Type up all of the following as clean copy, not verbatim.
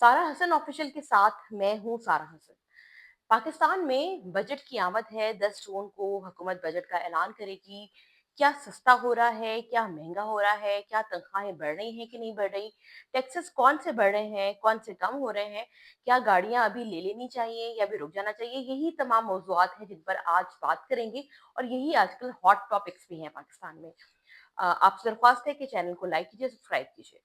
सारा हसन ऑफिशियल के साथ मैं हूँ सारा हसन। पाकिस्तान में बजट की आमद है। 10 जून को हुकूमत बजट का ऐलान करेगी। क्या सस्ता हो रहा है, क्या महंगा हो रहा है, क्या तनख्वाहें बढ़ रही हैं कि नहीं बढ़ रही, टैक्सेस कौन से बढ़ रहे हैं, कौन से कम हो रहे हैं, क्या गाड़ियां अभी ले लेनी चाहिए या भी रुक जाना चाहिए। यही तमाम मौजूआत हैं जिन पर आज बात करेंगे और यही आजकल हॉट टॉपिक्स भी हैं पाकिस्तान में। आपसे दरख्वास्त है कि चैनल को लाइक कीजिए, सब्सक्राइब कीजिए।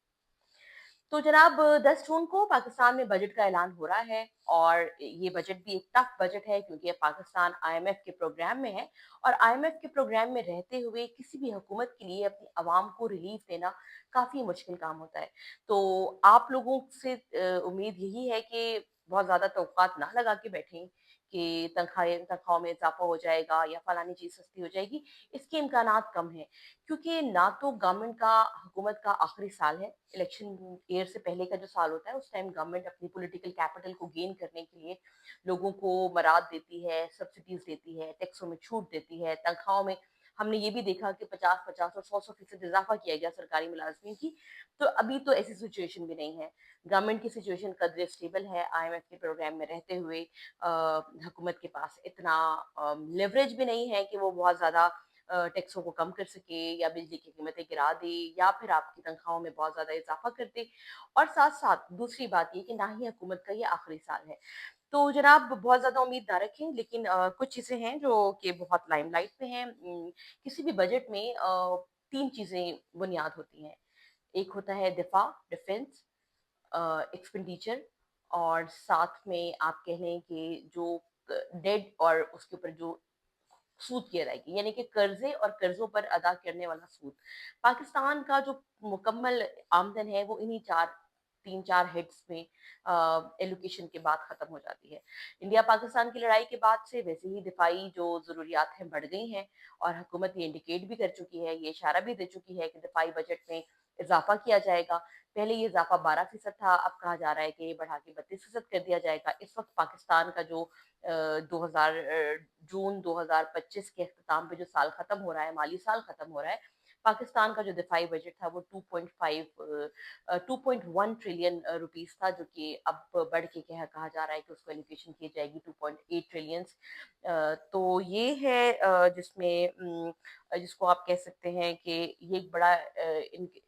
तो जनाब 10 जून को पाकिस्तान में बजट का ऐलान हो रहा है और ये बजट भी एक टफ बजट है क्योंकि अब पाकिस्तान आईएमएफ के प्रोग्राम में है और आईएमएफ के प्रोग्राम में रहते हुए किसी भी हुकूमत के लिए अपनी आवाम को रिलीफ देना काफ़ी मुश्किल काम होता है। तो आप लोगों से उम्मीद यही है कि बहुत ज़्यादा तवक्कात ना लगा के बैठें कि तनख्वाहों में इजाफा हो जाएगा या फलानी चीज़ सस्ती हो जाएगी। इसके इम्कानात कम हैं। क्योंकि ना तो गवर्नमेंट का हुकूमत का आखिरी साल है, इलेक्शन ईयर से पहले का जो साल होता है उस टाइम गवर्नमेंट अपनी पॉलिटिकल कैपिटल को गेन करने के लिए लोगों को मराद देती है, सब्सिडीज देती है, टैक्सों में छूट देती है, तनख्वाहों में हमने ये भी देखा कि 50-50 और 100-100% इजाफा किया गया सरकारी मुलाजमीन की। तो अभी तो ऐसी सिचुएशन भी नहीं है। गवर्नमेंट की सिचुएशन कदर स्टेबल है। आईएमएफ के प्रोग्राम में रहते हुए हुकूमत के पास इतना लेवरेज भी नहीं है कि वो बहुत ज़्यादा टैक्सों को कम कर सके या बिजली की कीमतें गिरा दे या फिर आपकी तनख्वाहों में बहुत ज़्यादा इजाफा कर दे। और साथ-साथ दूसरी बात ये कि ना ही हुकूमत का ये आखिरी साल है। तो जनाब बहुत ज़्यादा उम्मीद ना रखें, लेकिन कुछ चीज़ें हैं जो कि बहुत लाइमलाइट पे हैं। किसी भी बजट में 3 चीज़ें बुनियाद होती हैं। एक होता है दिफा, डिफेंस, एक्सपेंडिचर और साथ में आप कह लें कि जो डेट और उसके ऊपर जो सूद की अदायगी, यानी कि कर्जे और कर्जों पर अदा करने वाला सूद। पाकिस्तान का जो मुकम्मल आमदन है वो इन्हीं 3-4 हेड्स में एलोकेशन के बाद खत्म हो जाती है। इंडिया पाकिस्तान की लड़ाई के बाद से वैसे ही दिफाई जो ज़रूरियात हैं बढ़ गई हैं और हुकूमत ये इंडिकेट भी कर चुकी है, ये इशारा भी दे चुकी है कि दिफाई बजट में इजाफा किया जाएगा। पहले ये इजाफा 12% था, अब कहा जा रहा है कि ये बढ़ा के 32% कर दिया जाएगा। इस वक्त पाकिस्तान का जो 2000 जून 2025 के अख्ताम पे जो साल खत्म हो रहा है, माली साल खत्म हो रहा है, पाकिस्तान का जो दिफाई बजट था वो 2.1 ट्रिलियन रुपीस था, जो कि अब बढ़ के कहा जा रहा है कि उसको एलोकेशन की जाएगी 2.8 ट्रिलियन। तो ये है जिसमें जिसको आप कह सकते हैं कि ये एक बड़ा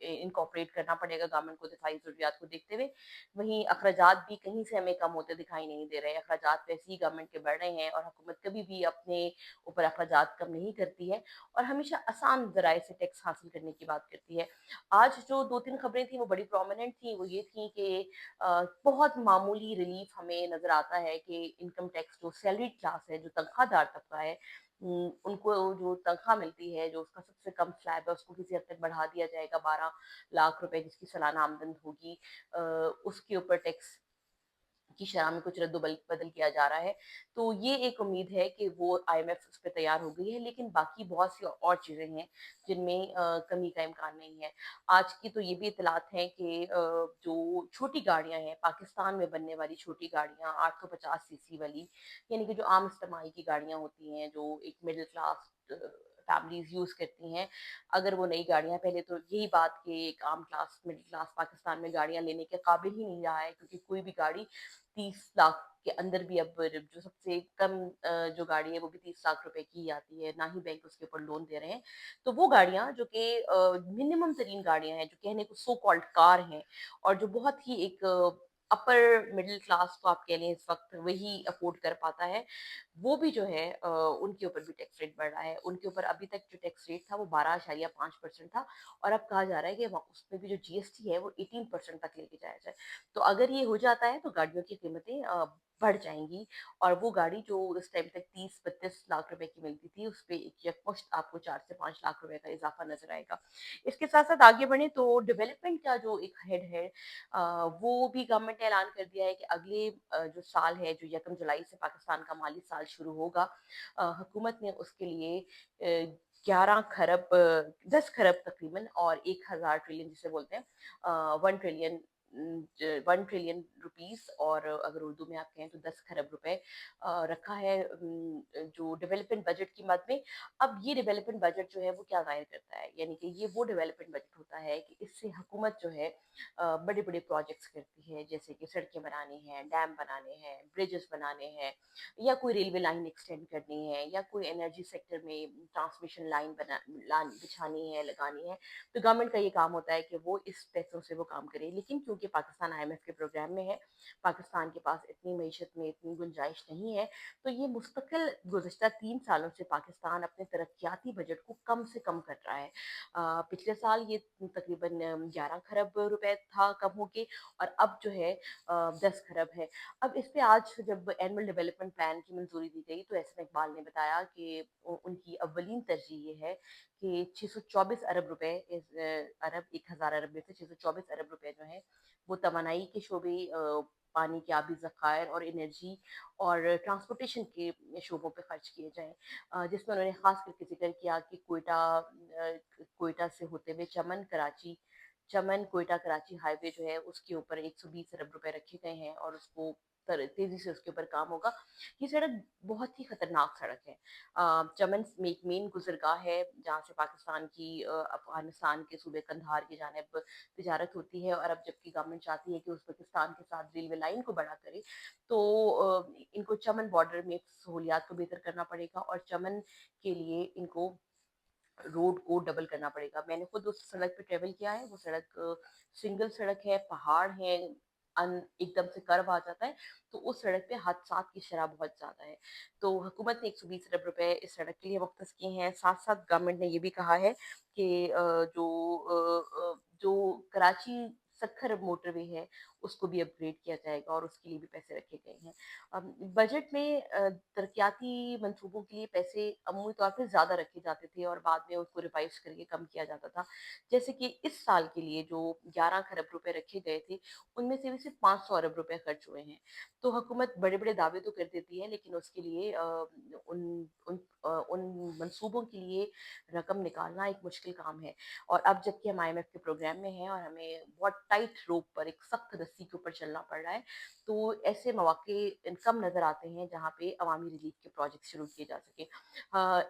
इनकॉर्पोरेट करना पड़ेगा गवर्नमेंट को दिफाई ज़रूरियात को देखते हुए। वहीं अखराजात भी कहीं से हमें कम होते दिखाई नहीं दे रहे हैं। अखराजात वैसे ही गवर्नमेंट के बढ़ रहे हैं और हुकूमत कभी भी अपने ऊपर अखराजात कम नहीं करती है और हमेशा आसान ज़राए से टैक्स हासिल करने की बात करती है। आज जो 2-3 खबरें थी वो बड़ी प्रोमिनेंट थी, वो ये थी कि बहुत मामूली रिलीफ हमें नज़र आता है कि इनकम टैक्स जो सैलरीड क्लास है, जो तनख्वाहदार तबका है, उनको जो तनख्वाह मिलती है, जो उसका सबसे कम स्लैब है, उसको किसी हद तक बढ़ा दिया जाएगा। 12 लाख रुपए जिसकी सालाना आमदन होगी, अ, उसके ऊपर टैक्स की शरह में कुछ रद्द बदल किया जा रहा है। तो ये एक उम्मीद है कि वो आईएमएफ उस पे तैयार हो गई है, लेकिन बाकी बहुत सी और चीज़ें हैं जिनमें कमी का इम्कान नहीं है। आज की तो ये भी इत्तलात हैं कि जो छोटी गाड़ियाँ हैं, पाकिस्तान में बनने वाली छोटी गाड़ियाँ 850 सीसी वाली, यानी कि जो आम इस्तेमाल की गाड़ियाँ होती हैं, जो एक मिडिल क्लास फैमिलीज़ यूज़ करती हैं, अगर वो नई गाड़ियाँ, पहले तो यही बात कि एक आम क्लास, मिडिल क्लास पाकिस्तान में गाड़ियाँ लेने के काबिल ही नहीं रहा है, क्योंकि कोई भी गाड़ी 30 लाख के अंदर भी अब जो सबसे कम जो गाड़ी है वो भी 30 लाख रुपए की ही आती है, ना ही बैंक उसके ऊपर लोन दे रहे हैं। तो वो गाड़ियाँ जो कि मिनिमम तरीन गाड़ियाँ हैं, जो कहने को सो कॉल्ड कार हैं और जो बहुत ही एक अपर मिडिल क्लास को आप कह लें इस वक्त वही अफोर्ड कर पाता है, वो भी जो है उनके ऊपर भी टैक्स रेट बढ़ रहा है। उनके ऊपर अभी तक जो टैक्स रेट था वो 12.5% था और अब कहा जा रहा है कि उसमें भी जो जीएसटी है वो 18% तक लेके जाया जाए। तो अगर ये हो जाता है तो गाड़ियों की कीमतें बढ़ जाएँगी और वो गाड़ी जो उस टाइम तक 30-32 लाख रुपए की मिलती थी, उस पे एक यकमुश्त आपको 4 से 5 लाख रुपए का इज़ाफ़ा नज़र आएगा। इसके साथ-साथ आगे बढ़ें तो डेवलपमेंट का जो एक हेड है, वो भी गवर्नमेंट ने ऐलान कर दिया है कि अगले जो साल है, जो 1 जुलाई से पाकिस्तान का माली साल शुरू होगा, हुकूमत ने उसके लिए 11 खरब 10 खरब तकरीबन और 1000 ट्रिलियन जिसे बोलते हैं, 1 ट्रिलियन 1 ट्रिलियन रुपीस, और अगर उर्दू में आप कहें तो 10 खरब रुपए रखा है जो डेवलपमेंट बजट की मद में। अब ये डेवलपमेंट बजट जो है वो क्या ज़ाहिर करता है, यानी कि ये वो डेवलपमेंट बजट होता है कि इससे हुकूमत जो है बड़े बड़े प्रोजेक्ट्स करती है, जैसे कि सड़कें बनानी हैं, डैम बनाने हैं, ब्रिजेस बनाने हैं, या कोई रेलवे लाइन एक्सटेंड करनी है, या कोई एनर्जी सेक्टर में ट्रांसमिशन लाइन बिछानी है, लगानी है। तो गवर्नमेंट का ये काम होता है कि वो इस पैसों से वो काम करे। लेकिन क्योंकि पाकिस्तान आईएमएफ के प्रोग्राम में है, पाकिस्तान के पास इतनी मईशत में इतनी गुंजाइश नहीं है, तो ये मुस्तकिल गुज़श्ता 3 सालों से पाकिस्तान अपने तरक्याती बजट को कम से कम कर रहा है। पिछले साल ये तकरीबन 11 खरब रुपए था कम होके, और अब जो है 10 खरब है। अब इस पे आज जब एनुअल डेवलपमेंट प्लान की मंजूरी दी गई, तो एहसन इकबाल ने बताया कि उनकी अव्वलीन तरजीह ये है कि 624 अरब रुपए, अरब 1000 अरब में से 624 अरब रुपए जो है वो तवानाई के शोबे, पानी के आबी ज़खायर और एनर्जी और ट्रांसपोर्टेशन के शोबों पे खर्च किए जाएँ। जिसमें उन्होंने ख़ास करके ज़िक्र किया कि कोयटा से होते हुए चमन कोयटा कराची हाईवे जो है उसके ऊपर 120 अरब रुपए रखे गए हैं, और उसको तेजी से उसके ऊपर काम होगा। ये सड़क बहुत ही खतरनाक सड़क है। चमन में एक मेन गुजरगाह है जहाँ से पाकिस्तान की अफगानिस्तान के सूबे कंधार की जानिब तिजारत होती है, और अब जबकि गवर्नमेंट चाहती है कि उज़्बेकिस्तान के साथ रेलवे लाइन को बड़ा करे, तो इनको चमन बॉर्डर में सहूलियात को बेहतर करना पड़ेगा, और चमन के लिए इनको रोड को डबल करना पड़ेगा। मैंने खुद उस सड़क पे ट्रेवल किया है। वो सड़क सिंगल सड़क है, पहाड़ है, एकदम से कर्व आ जाता है, तो उस सड़क पे हादसात की शरह बहुत ज़्यादा है। तो हुकूमत ने 120 अरब रुपए इस सड़क के लिए मुख्तस किए हैं। साथ-साथ गवर्नमेंट ने ये भी कहा है कि जो कराची सक्खर मोटरवे है, उसको भी अपग्रेड किया जाएगा, और उसके लिए भी पैसे रखे गए हैं। बजट में तरक्याती मंसूबों के लिए पैसे अमूमी तौर पे ज़्यादा रखे जाते थे, और बाद में उसको रिवाइज़ करके कम किया जाता था। जैसे कि इस साल के लिए जो 11 खरब रुपए रखे गए थे, उनमें से भी सिर्फ़ 500 अरब रुपए खर्च हुए हैं। तो हुकूमत बड़े-बड़े दावे तो कर देती है, लेकिन उसके लिए उन मंसूबों के लिए रकम निकालना एक मुश्किल काम है। और अब जबकि हम आईएमएफ के प्रोग्राम में हैं और हमें बहुत टाइट रोप पर, एक सख्त रस्सी के ऊपर चलना पड़ रहा है, तो ऐसे मौके कम नज़र आते हैं जहाँ पे अवामी रिलीफ के प्रोजेक्ट शुरू किए जा सकें।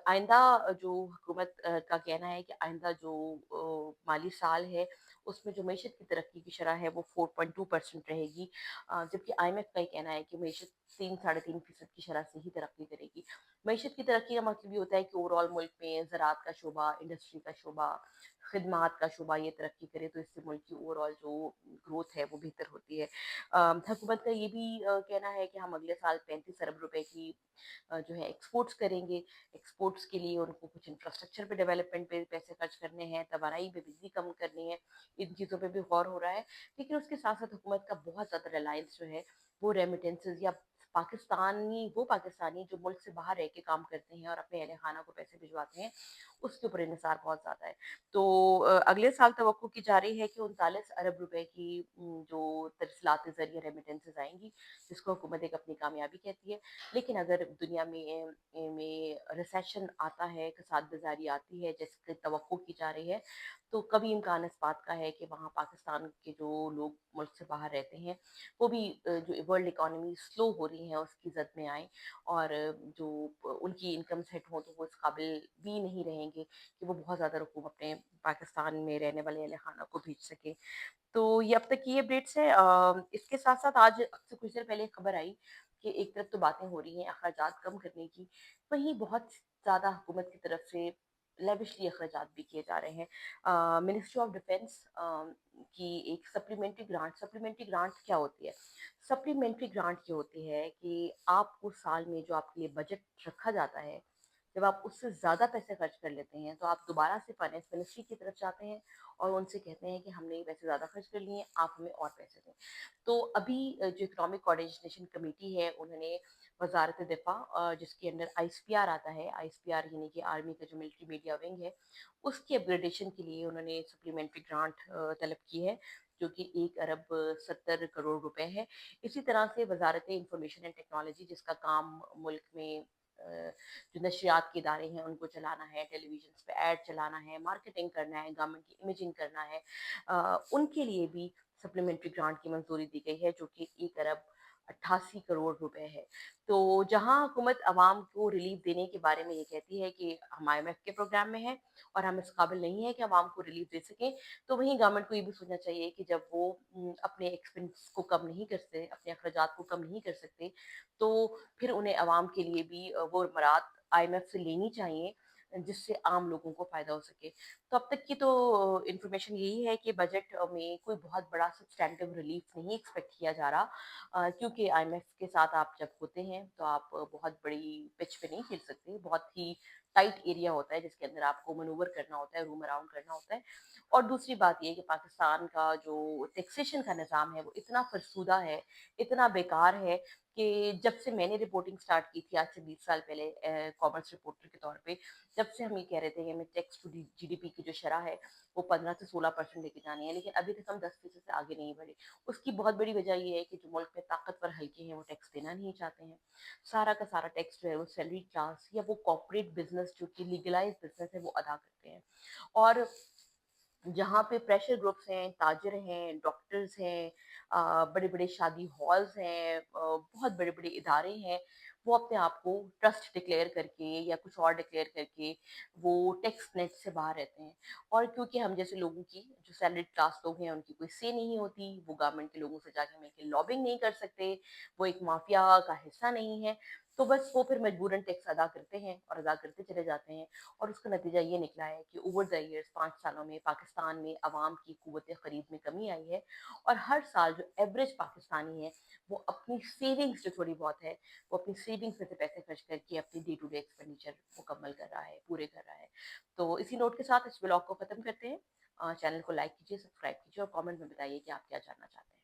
आइंदा जो हुकूमत का कहना है कि आइंदा जो माली साल है, उसमें जो मईशत की तरक्की की शरह है वो 4.2% रहेगी, जबकि आईएमएफ का ये कहना है कि मईशत 3 साढ़े 3% की शरह से ही तरक्की करेगी। मईशत की तरक्की का मतलब ये होता है कि ओवरऑल मुल्क में ज़राअत का शोबा, इंडस्ट्री का शोबा, खिदमात का शोबा ये तरक्की करे, तो इससे मुल्क की ओवरऑल जो ग्रोथ है वो बेहतर होती है। हुकूमत का ये भी कहना है कि हम अगले साल 35 अरब रुपए की जो है एक्सपोर्ट्स करेंगे। एक्सपोर्ट्स के लिए उनको कुछ इंफ्रास्ट्रक्चर पे, डेवलपमेंट पे पैसे खर्च करने हैं, तवानाई पे बिजली कम करनी है, इन चीज़ों पे भी गौर हो रहा है। लेकिन उसके साथ साथ हुकूमत का बहुत ज़्यादा रिलायंस जो है वो रेमिटेंसेज या पाकिस्तानी जो मुल्क से बाहर रह के काम करते हैं और अपने अहल खाना को पैसे भिजवाते हैं, उसके ऊपर इन्हिसार बहुत ज़्यादा है। तो अगले साल तवक्को की जा रही है कि 39 अरब रुपए की जो तरसलात ज़रिए रेमिटेंसेज आएंगी, जिसको हुकूमत एक अपनी कामयाबी कहती है। लेकिन अगर दुनिया में रिसेशन आता है, कसाद बाज़ारी आती है जैसे तवक्को की जा रही है, तो कभी इम्कान इस बात का है कि वहाँ पाकिस्तान के जो लोग मुल्क से बाहर रहते हैं, वो भी जो वर्ल्ड इकोनॉमी स्लो हो रही है उसकी जद में आए, और जो उनकी इनकम सेट हो तो वो इस काबिल भी नहीं रहेंगे कि वो बहुत ज़्यादा रकूम अपने पाकिस्तान में रहने वाले अहल खाना को भेज सके। तो ये अब तक की अपडेट्स है। इसके साथ-साथ आज से कुछ देर पहले खबर आई कि एक तरफ तो बातें हो रही हैं अखराजात कम करने की, वहीं बहुत ज़्यादा हुकूमत की तरफ से लेविशली अखराजात भी किए जा रहे हैं। मिनिस्ट्री ऑफ डिफेंस की एक सप्लीमेंट्री ग्रांट क्या होती है? सप्लीमेंट्री ग्रांट ये होती है कि आपको साल में जो आपके लिए बजट रखा जाता है, जब आप उससे ज़्यादा पैसे खर्च कर लेते हैं, तो आप दोबारा से फाइनेंस मिनिस्ट्री की तरफ जाते हैं और उनसे कहते हैं कि हमने ये पैसे ज़्यादा खर्च कर लिए हैं, आप हमें और पैसे दें। तो अभी जो इकोनॉमिक कोऑर्डिनेशन कमेटी है, उन्होंने वज़ारत दिफ़ा जिसके अंडर आईएसपीआर आता है, आईएसपीआर यानी कि आर्मी का जो मिलिट्री मीडिया विंग है, उसकी अपग्रेडेशन के लिए उन्होंने सप्लीमेंट्री ग्रांट तलब की है, जो कि 1 अरब 70 करोड़ रुपए है। इसी तरह से वज़ारत इंफॉर्मेशन एंड टेक्नोलॉजी, जिसका काम मुल्क में जो नशरियात के इदारे हैं उनको चलाना है, टेलीविजन पे ऐड चलाना है, मार्केटिंग करना है, गवर्नमेंट की इमेजिंग करना है, उनके लिए भी सप्लीमेंट्री ग्रांट की मंजूरी दी गई है, जो कि 1 अरब 88 करोड़ रुपए है। तो जहाँ हुकूमत आवाम को रिलीफ देने के बारे में ये कहती है कि हम आईएमएफ के प्रोग्राम में हैं और हम इस काबिल नहीं है कि आवाम को रिलीफ दे सकें, तो वहीं गवर्नमेंट को ये भी सोचना चाहिए कि जब वो अपने एक्सपेंस को कम नहीं कर सकते, अपने अखराजात को कम नहीं कर सकते, तो फिर उन्हें आवाम के लिए भी वो मराद आईएमएफ से लेनी चाहिए, जिससे आम लोगों को फ़ायदा हो सके। तो अब तक की तो इन्फॉर्मेशन यही है कि बजट में कोई बहुत बड़ा सब्सटैंटिव रिलीफ नहीं एक्सपेक्ट किया जा रहा, क्योंकि आईएमएफ के साथ आप जब होते हैं तो आप बहुत बड़ी पिच पे नहीं खेल सकते, बहुत ही टाइट एरिया होता है जिसके अंदर आपको मैनूवर करना होता है, रूम अराउंड करना होता है। और दूसरी बात ये है कि पाकिस्तान का जो टैक्सेशन का निज़ाम है वो इतना फरसूदा है, इतना बेकार है कि जब से मैंने रिपोर्टिंग स्टार्ट की थी आज से 20 साल पहले कॉमर्स रिपोर्टर के तौर पे, जब से हम ये कह रहे थे कि हमें टैक्स टू जीडीपी की जो शरह है वो 15 से 16% लेके जानी है, लेकिन अभी तक हम 10% से आगे नहीं बढ़े। उसकी बहुत बड़ी वजह ये है कि जो मुल्क में ताकतवर हल्के हैं वो टैक्स देना नहीं चाहते हैं। सारा का सारा टैक्स जो है वो सैलरी क्लास या वो कॉर्पोरेट बिजनेस जो कि लीगलाइज बिजनेस है वो अदा करते हैं। और जहाँ पे प्रेशर ग्रुप्स हैं, ताजिर हैं, डॉक्टर्स हैं, बड़े-बड़े शादी हॉल्स हैं, बहुत बड़े-बड़े इदारे हैं, वो अपने आप को ट्रस्ट डिक्लेयर करके या कुछ और डिक्लेयर करके वो टैक्स नेट से बाहर रहते हैं। और क्योंकि हम जैसे लोगों की, जो सैलरीड क्लास लोग हैं, उनकी कोई से नहीं होती, वो गवर्नमेंट के लोगों से जाके मिलके लॉबिंग नहीं कर सकते, वो एक माफिया का हिस्सा नहीं है, तो बस वो फिर मजबूरन टैक्स अदा करते हैं और अदा करते चले जाते हैं। और उसका नतीजा ये निकला है कि ओवर द ईयर्स 5 सालों में पाकिस्तान में अवाम की कुव्वत खरीद में कमी आई है और हर साल जो एवरेज पाकिस्तानी है वो अपनी सेविंग्स जो थोड़ी बहुत है वो अपनी सेविंग्स में से पैसे खर्च करके अपनी डे टू डे एक्सपेंडिचर मुकम्मल कर रहा है, पूरे कर रहा है। तो इसी नोट के साथ इस ब्लॉग को ख़त्म करते हैं। चैनल को लाइक कीजिए, सब्सक्राइब कीजिए और कमेंट में बताइए कि आप क्या जानना चाहते हैं।